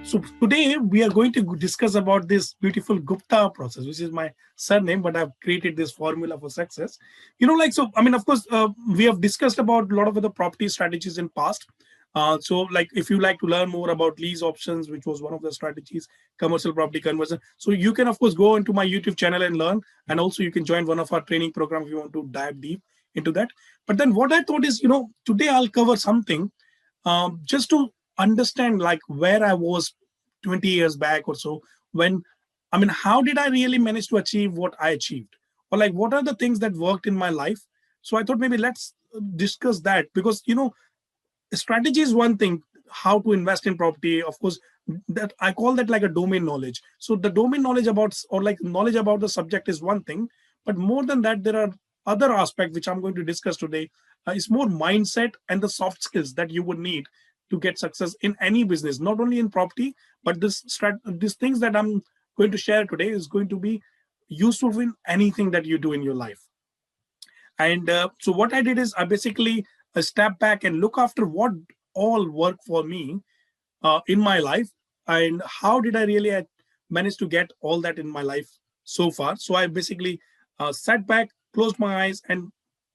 So today we are going to discuss about this beautiful Gupta process, which is my surname, but I've created this formula for success. Of course, we have discussed about a lot of other property strategies in past. If you like to learn more about lease options, which was one of the strategies, commercial property conversion. So you can, of course, go into my YouTube channel and learn. And also you can join one of our training programs if you want to dive deep into that. But then what I thought is, today I'll cover something just to understand like where I was 20 years back or so. How did I really manage to achieve what I achieved, or like what are the things that worked in my life? So I thought maybe let's discuss that, because strategy is one thing, how to invest in property, of course, that I call that like a domain knowledge. So the domain knowledge about, or like knowledge about the subject, is one thing, but more than that there are other aspects which I'm going to discuss today. It's more mindset and the soft skills that you would need to get success in any business, not only in property, but these things that I'm going to share today is going to be useful in anything that you do in your life. And so what I did is I basically step back and look after what all worked for me in my life, and how did I really manage to get all that in my life so far. So I basically sat back, closed my eyes, and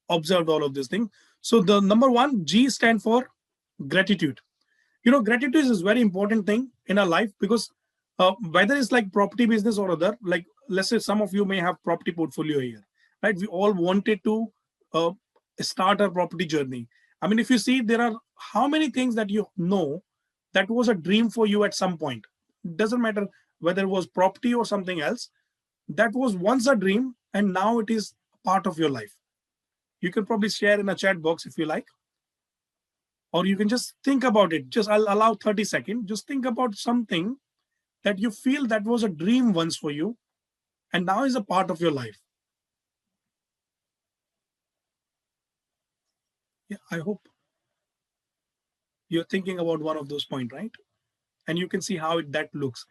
observed all of these things. So the number one, G stand for gratitude. Gratitude is a very important thing in our life, because whether it's like property business or other, like let's say some of you may have property portfolio here, right? We all wanted to uh, start our property journey. I mean, if you see, there are how many things that that was a dream for you at some point. It doesn't matter whether it was property or something else. That was once a dream, and now it is part of your life. You can probably share in a chat box if you like, or you can just think about it. Just I'll allow 30 seconds. Just think about something that you feel that was a dream once for you and now is a part of your life. Yeah, I hope you're thinking about one of those points, right? And you can see how that looks.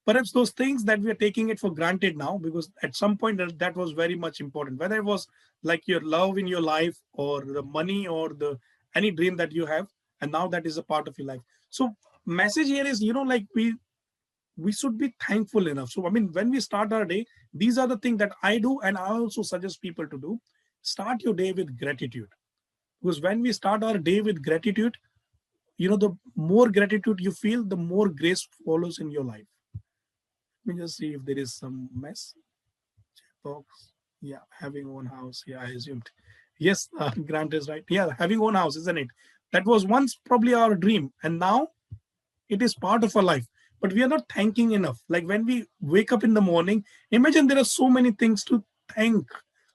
Perhaps those things that we are taking it for granted now, because at some point that was very much important, whether it was like your love in your life or the money or the any dream that you have, and now that is a part of your life. So message here is, like we should be thankful enough. So I mean, when we start our day, these are the things that I do, and I also suggest people to do. Start your day with gratitude, because when we start our day with gratitude, the more gratitude you feel, the more grace follows in your life. Let me just see if there is some mess box. Yeah, having own house. Yeah, I assumed. Yes, Grant is right. Yeah, having own house, isn't it? That was once probably our dream, and now it is part of our life. But we are not thanking enough. Like when we wake up in the morning, imagine there are so many things to thank.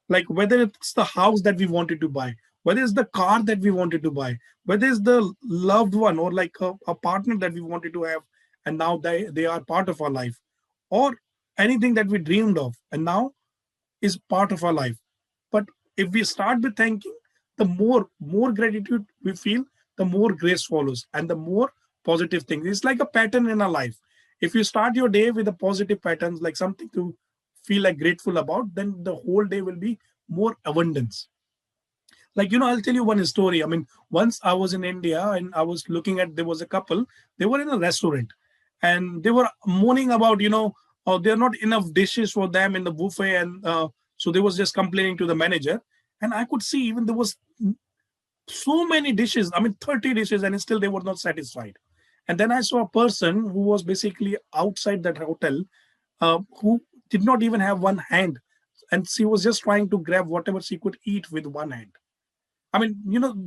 Like whether it's the house that we wanted to buy, whether it's the car that we wanted to buy, whether it's the loved one or like a partner that we wanted to have, and now they are part of our life, or anything that we dreamed of, and now is part of our life. But if we start with thanking, the more gratitude we feel, the more grace follows, and the more positive things. It's like a pattern in our life. If you start your day with a positive patterns, like something to feel like grateful about, then the whole day will be more abundance. Like, I'll tell you one story. I mean, once I was in India and I was looking at, there was a couple, they were in a restaurant, and they were moaning about, oh, there are not enough dishes for them in the buffet. And so they was just complaining to the manager. And I could see even there was so many dishes, I mean, 30 dishes, and still they were not satisfied. And then I saw a person who was basically outside that hotel, who did not even have one hand. And she was just trying to grab whatever she could eat with one hand. I mean,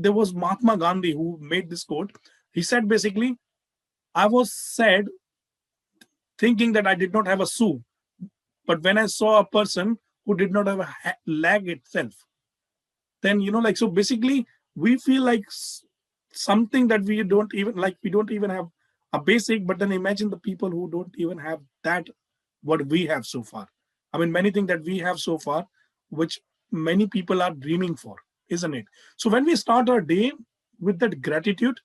there was Mahatma Gandhi who made this quote. He said basically, I was sad thinking that I did not have a shoe, but when I saw a person who did not have a leg itself, then, like, so basically, we feel like something that we don't even like, we don't even have a basic, but then imagine the people who don't even have that, what we have so far. I mean, many things that we have so far, which many people are dreaming for, isn't it? So when we start our day with that gratitude,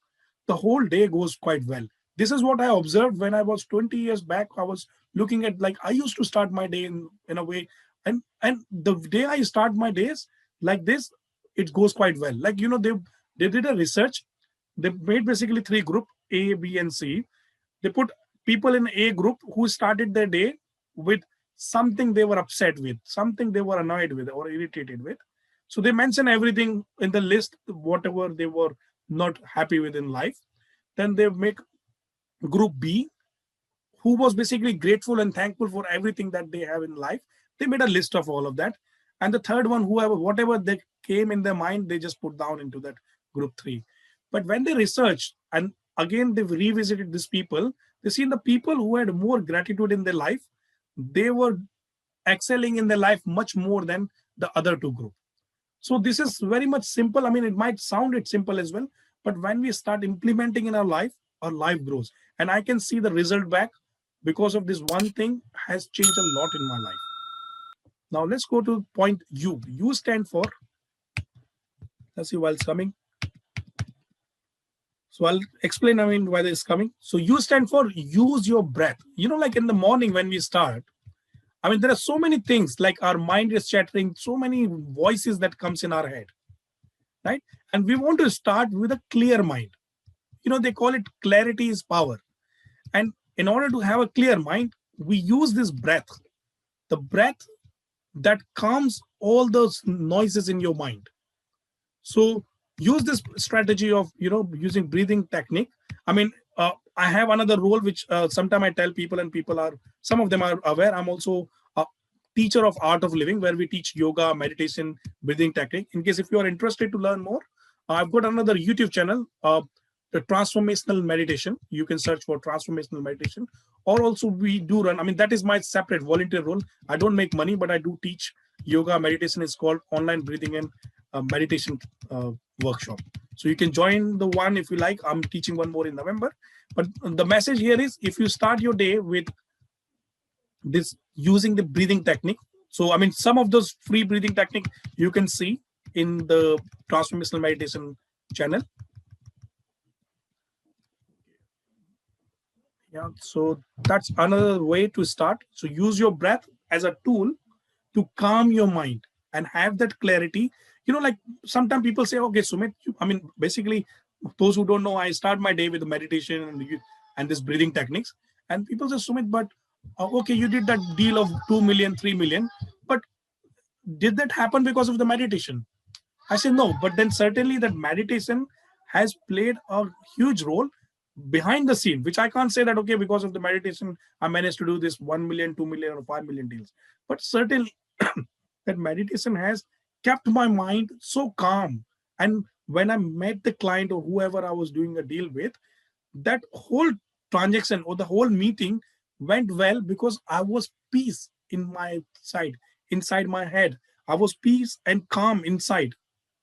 the whole day goes quite well. This is what I observed when I was 20 years back. I was looking at, like, I used to start my day in a way, and the day I start my days like this, it goes quite well. Like, they did a research. They made basically three group, A, B, and C. They put people in A group who started their day with something they were upset with, something they were annoyed with or irritated with. So they mention everything in the list, whatever they were not happy with in life. Then they make group B, who was basically grateful and thankful for everything that they have in life. They made a list of all of that. And the third one, whoever, whatever they came in their mind, they just put down into that group three. But when they researched and again they've revisited these people, they seen the people who had more gratitude in their life, they were excelling in their life much more than the other two groups. So this is very much simple. I mean, it might sound it simple as well, but when we start implementing in our life grows. And I can see the result back because of this one thing has changed a lot in my life. Now let's go to point U. U stand for, let's see while it's coming. So I'll explain, I mean, why this is coming. So U stand for use your breath. You know, like in the morning when we start, I mean, there are so many things, like our mind is chattering, so many voices that comes in our head, right? And we want to start with a clear mind. You know, they call it clarity is power. And in order to have a clear mind, we use this breath, the breath that calms all those noises in your mind. So use this strategy of, you know, using breathing technique. I mean, I have another role which sometimes I tell people, and people are, some of them are aware. I'm also a teacher of art of living, where we teach yoga, meditation, breathing technique. In case if you are interested to learn more, I've got another YouTube channel, the transformational meditation. You can search for transformational meditation. Or also we do run, I mean, that is my separate volunteer role. I don't make money, but I do teach yoga, meditation. Is called online breathing and meditation workshop. So you can join the one if you like. I'm teaching one more in November. But the message here is, if you start your day with this using the breathing technique. So I mean, some of those free breathing technique you can see in the transformational meditation channel. Yeah, so that's another way to start. So use your breath as a tool to calm your mind and have that clarity. You know, like sometimes people say, okay, Sumit, I mean, basically, those who don't know, I start my day with the meditation and this breathing techniques. And people say, Sumit, but okay, you did that deal of 2 million, 3 million, but did that happen because of the meditation? I say no, but then certainly that meditation has played a huge role behind the scene, which I can't say that, okay, because of the meditation, I managed to do this 1 million, 2 million, or 5 million deals. But certainly that meditation has kept my mind so calm. And when I met the client or whoever I was doing a deal with, that whole transaction or the whole meeting went well because I was peace in my side, inside my head. I was peace and calm inside.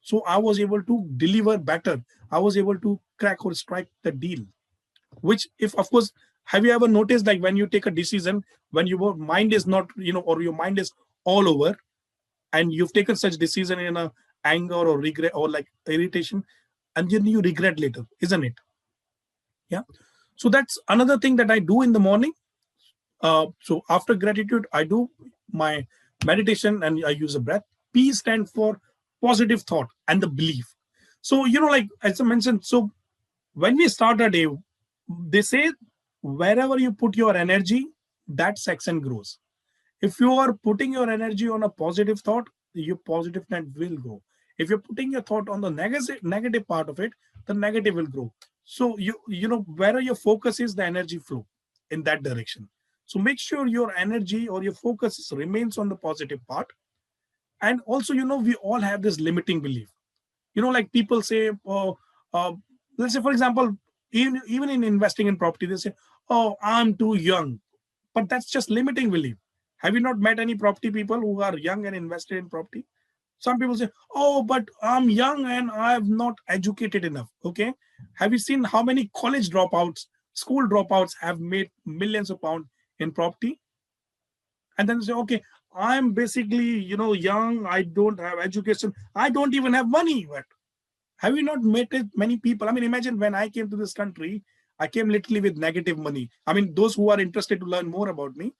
So I was able to deliver better. I was able to crack or strike the deal. Which, if of course, have you ever noticed, like when you take a decision, when your mind is not, you know, or your mind is all over, and you've taken such decision in a anger or regret or like irritation, and then you regret later, isn't it? Yeah. So that's another thing that I do in the morning. So after gratitude, I do my meditation and I use a breath. P stands for positive thought and the belief. So, you know, like as I mentioned, so when we start a day, they say wherever you put your energy, that section grows. If you are putting your energy on a positive thought, your positive net will grow. If you're putting your thought on the negative part of it, the negative will grow. So you know, where your focus is, the energy flow in that direction. So make sure your energy or your focus remains on the positive part. And also, you know, we all have this limiting belief. You know, like people say, oh, let's say for example, even in investing in property, they say, oh, I'm too young. But that's just limiting belief. Have you not met any property people who are young and invested in property? Some people say, oh, but I'm young and I'm not educated enough. Okay. Have you seen how many college dropouts, school dropouts have made millions of pounds in property? And then they say, okay, I'm basically, you know, young, I don't have education, I don't even have money. But have you not met many people? I mean, imagine when I came to this country, I came literally with negative money. I mean, those who are interested to learn more about me,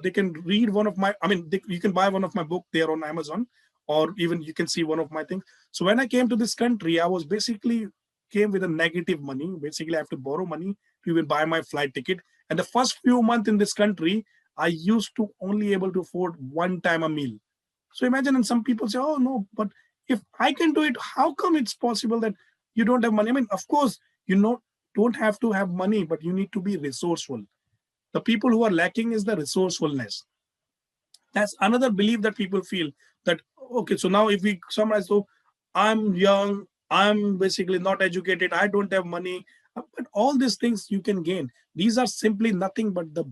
they can read one of my, I mean, you can buy one of my book there on Amazon, or even you can see one of my things. So when I came to this country, I was basically came with a negative money. Basically, I have to borrow money to even buy my flight ticket. And the first few months in this country, I used to only able to afford one time a meal. So imagine, and some people say, oh no, but if I can do it, how come it's possible that you don't have money? I mean, of course, you know, don't have to have money, but you need to be resourceful. The people who are lacking is the resourcefulness. That's another belief that people feel that, okay, so now if we summarize, so I'm young, I'm basically not educated, I don't have money, but all these things you can gain. These are simply nothing but the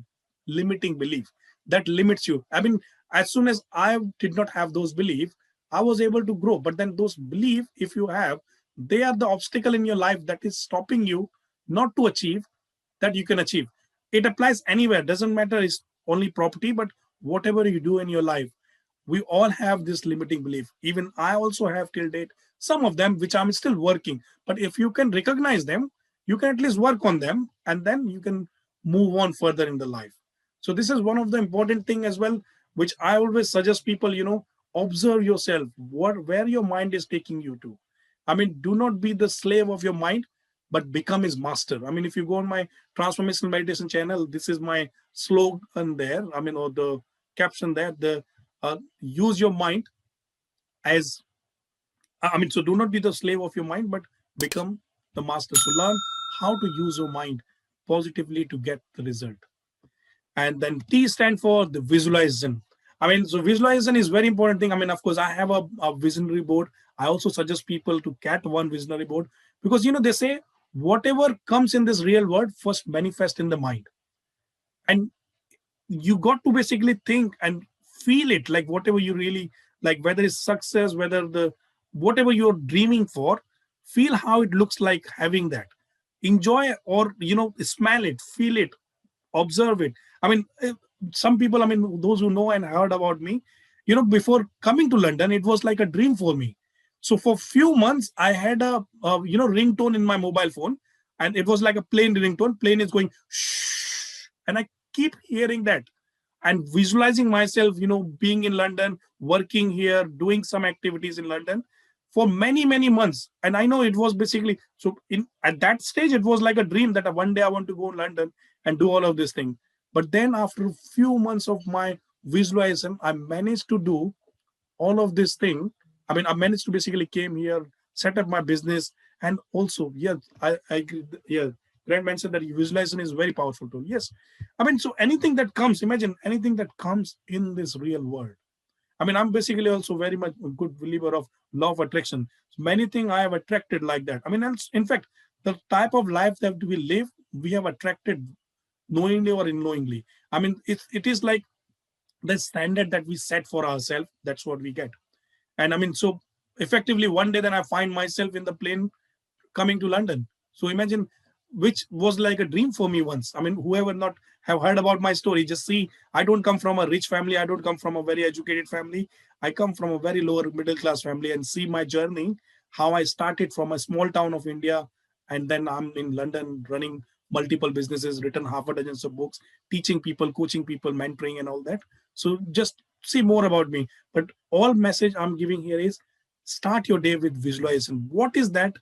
limiting belief that limits you. I mean, as soon as I did not have those beliefs, I was able to grow. But then those belief, if you have, they are the obstacle in your life that is stopping you not to achieve that you can achieve. It applies anywhere, doesn't matter it's only property, but whatever you do in your life, we all have this limiting belief. Even I also have till date some of them which I'm still working. But if you can recognize them, you can at least work on them, and then you can move on further in the life. So this is one of the important thing as well, which I always suggest people, observe yourself, where your mind is taking you to. I mean, do not be the slave of your mind, but become his master. I mean, if you go on my transformational meditation channel, this is my slogan there. I mean, or the caption there, the use your mind as, I mean, so do not be the slave of your mind, but become the master. So learn how to use your mind positively to get the result. And then T stand for the visualization. I mean, so visualization is very important thing. I mean, of course, I have a visionary board. I also suggest people to get one visionary board, because they say whatever comes in this real world first manifest in the mind. And you got to basically think and feel it, like whatever you really like, whether it's success, whether the whatever you're dreaming for, feel how it looks like having that. Enjoy, or smell it, feel it, observe it. I mean, some people, I mean, those who know and heard about me, before coming to London, it was like a dream for me. So for few months, I had a ringtone in my mobile phone, and it was like a plane ringtone. Plane is going shh, and I keep hearing that and visualizing myself, being in London, working here, doing some activities in London for many, many months. And I know it was basically, so in at that stage, it was like a dream that one day I want to go to London and do all of this thing. But then after a few months of my visualization, I managed to do all of this thing. I mean, I managed to basically came here, set up my business, and also, yeah, I agree. Yeah, Grant mentioned that visualization is very powerful tool. Yes, I mean, so anything that comes, imagine anything that comes in this real world. I mean, I'm basically also very much a good believer of law of attraction. So many things I have attracted like that. I mean, in fact, the type of life that we live, we have attracted knowingly or unknowingly. I mean, it is like the standard that we set for ourselves. That's what we get. And I mean, so effectively, one day then I find myself in the plane coming to London. So imagine, which was like a dream for me once. I mean, whoever not have heard about my story, just see, I don't come from a rich family. I don't come from a very educated family. I come from a very lower middle class family, and see my journey, how I started from a small town of India. And then I'm in London running multiple businesses, written half a dozen of books, teaching people, coaching people, mentoring and all that. So just see more about me. But all message I'm giving here is start your day with visualization. What is that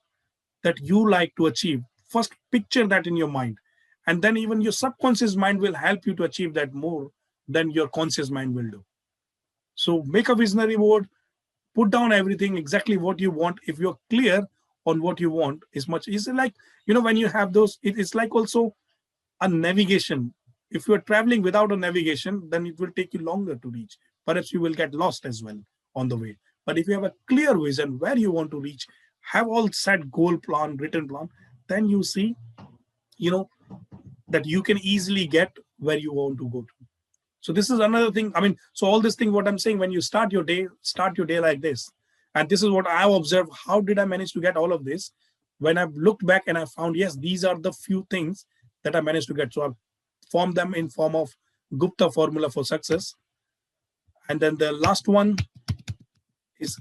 you like to achieve? First picture that in your mind, and then even your subconscious mind will help you to achieve that more than your conscious mind will do. So make a visionary board, put down everything exactly what you want. If you're clear on what you want, is much easier. Like, when you have those, it's like also a navigation. If you're traveling without a navigation, then it will take you longer to reach. Perhaps you will get lost as well on the way. But if you have a clear vision where you want to reach, have all set goal plan, written plan, then you see, you know, that you can easily get where you want to go to. So this is another thing. I mean, so all this thing, what I'm saying, when you start your day like this. And this is what I observed. How did I manage to get all of this? When I've looked back and I found, yes, these are the few things that I managed to get. So I've formed them in form of GUPTA formula for success. And then the last one is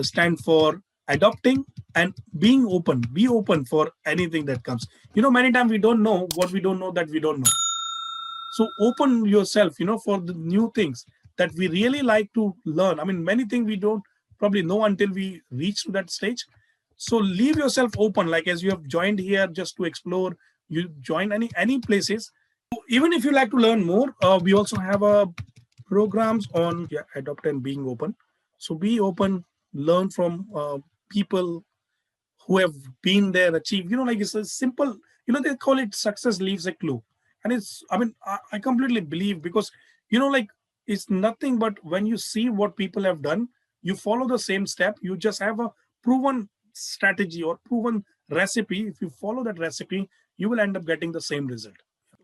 stand for adopting and being open. Be open for anything that comes. Many times we don't know what we don't know that we don't know. So open yourself, for the new things that we really like to learn. I mean, many things we don't probably know until we reach to that stage. So leave yourself open, like as you have joined here just to explore, you join any places. Even if you like to learn more, we also have programs on, yeah, adopt and being open. So be open, learn from people who have been there, achieved. Like it's a simple. They call it success leaves a clue, and it's. I mean, I completely believe, because like it's nothing but when you see what people have done, you follow the same step. You just have a proven strategy or proven recipe. If you follow that recipe, you will end up getting the same result.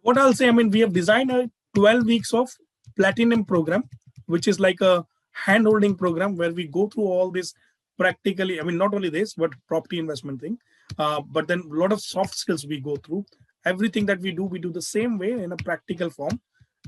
What I'll say, I mean, we have designed a 12 weeks of platinum program, which is like a hand holding program where we go through all this practically. I mean, not only this, but property investment thing. But then a lot of soft skills we go through. Everything that we do the same way in a practical form.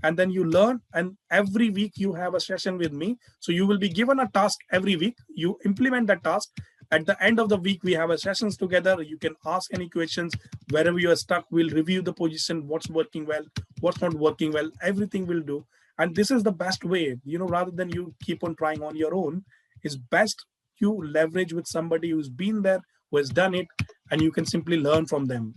And then you learn, and every week you have a session with me. So you will be given a task every week. You implement that task. At the end of the week, we have a sessions together. You can ask any questions. Wherever you are stuck, we'll review the position, what's working well, what's not working well, everything we'll do. And this is the best way, rather than you keep on trying on your own. It's best you leverage with somebody who's been there, who has done it, and you can simply learn from them.